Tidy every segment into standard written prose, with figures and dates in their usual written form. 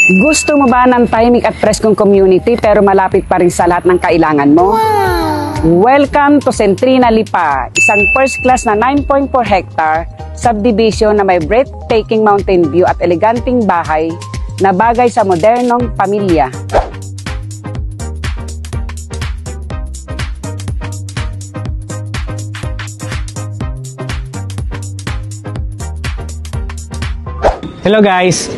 Gusto mo ba ng tahimik at preskong community pero malapit pa rin sa lahat ng kailangan mo? Welcome to Centrina Lipa, isang first class na 9.4 hectare subdivision na may breathtaking mountain view at eleganting bahay na bagay sa modernong pamilya. Hello guys!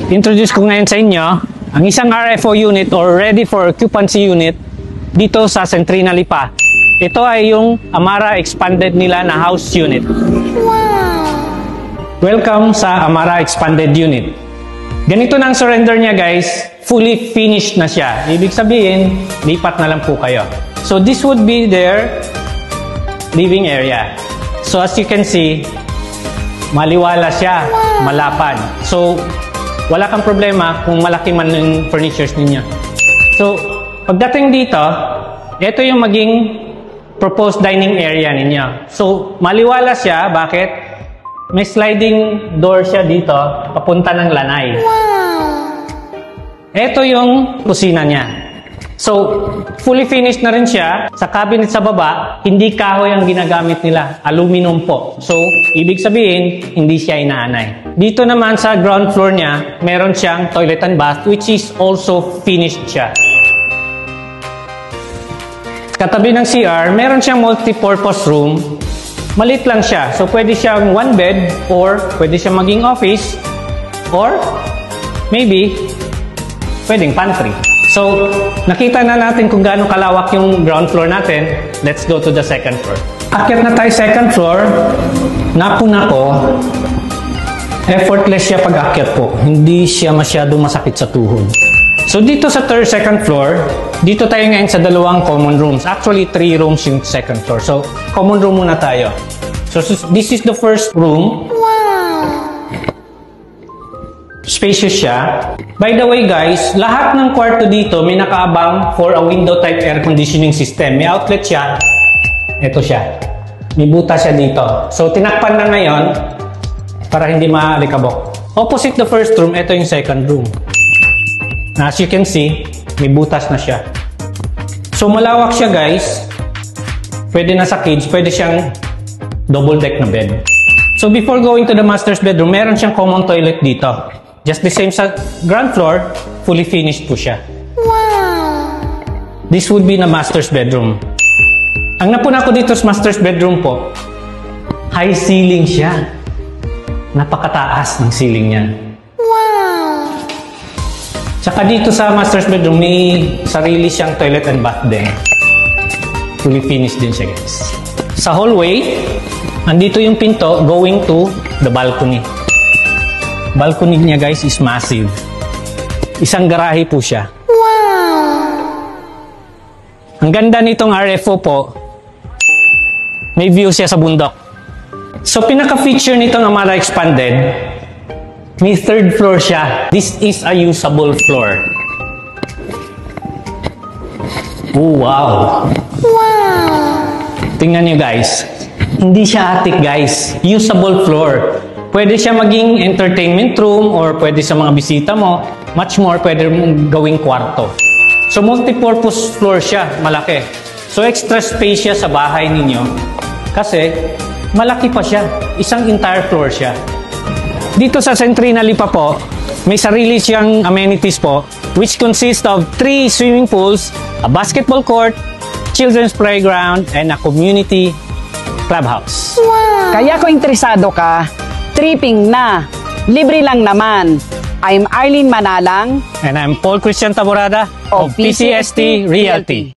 Introduce ko ngayon sa inyo ang isang RFO unit or Ready for Occupancy unit dito sa Centrina Lipa. Ito ay yung Amara Expanded nila na house unit. Wow! Welcome sa Amara Expanded unit. Ganito na ang surrender niya guys. Fully finished na siya. Ibig sabihin, lipat na lang po kayo. So this would be their living area. So as you can see, maliwala siya, malapad. So, wala kang problema kung malaki man yung furnitures ninyo. So, pagdating dito, ito yung maging proposed dining area ninyo. So, maliwala siya. Bakit? May sliding door siya dito, papunta ng lanay. Ito yung kusina niya. So, fully finished na rin siya. Sa cabinet sa baba, hindi kahoy ang ginagamit nila. Aluminum po. So, ibig sabihin, hindi siya inaanay. Dito naman sa ground floor niya, meron siyang toilet and bath which is also finished siya. Katabi ng CR, meron siyang multi-purpose room. Maliit lang siya. So, pwede siyang one bed or pwede siyang maging office or maybe pwedeng pantry. So, nakita na natin kung gaano kalawak yung ground floor natin. Let's go to the second floor. Akyat na tayo second floor. Napuna ko. Effortless siya pag akyat po. Hindi siya masyadong masakit sa tuhod. So, dito sa second floor, dito tayo ngayon sa dalawang common rooms. Actually, 3 rooms yung second floor. So, common room muna tayo. So, this is the first room. Spacious siya. By the way guys, lahat ng kwarto dito may nakaabang for a window type air conditioning system. May outlet siya. Ito siya. May butas siya dito. So tinakpan na ngayon para hindi maalikabok. Opposite the first room, ito yung second room. As you can see, may butas na siya. So malawak siya guys. Pwede na sa kids, pwede siyang double deck na bed. So before going to the master's bedroom, meron siyang common toilet dito. Just the same sa ground floor, fully finished po siya. Wow! This would be the master's bedroom. Ang napuna ko dito sa master's bedroom po, high ceiling siya. Napakataas ng ceiling niya. Wow! Tsaka dito sa master's bedroom, may sarili siyang toilet and bath din. Fully finished din siya guys. Sa hallway, andito yung pinto going to the balcony. Balcony niya guys is massive. Isang garahe po siya. Wow! Ang ganda nitong RFO po, may view siya sa bundok. So pinaka-feature nitong Amara Expanded, may third floor siya. This is a usable floor. Oh wow! Wow! Tingnan nyo guys. Hindi siya attic guys. Usable floor. Pwede siya maging entertainment room or pwede sa mga bisita mo. Much more, pwede mong gawing kwarto. So, multi-purpose floor siya. Malaki. So, extra space siya sa bahay ninyo. Kasi, malaki pa siya. Isang entire floor siya. Dito sa Centrina Lipa po, may sarili siyang amenities po, which consist of 3 swimming pools, a basketball court, children's playground, and a community clubhouse. Wow. Kaya kung interesado ka, tripping na. Libre lang naman. I'm Arlene Manalang. And I'm Paul Christian Taborada of PCST Realty.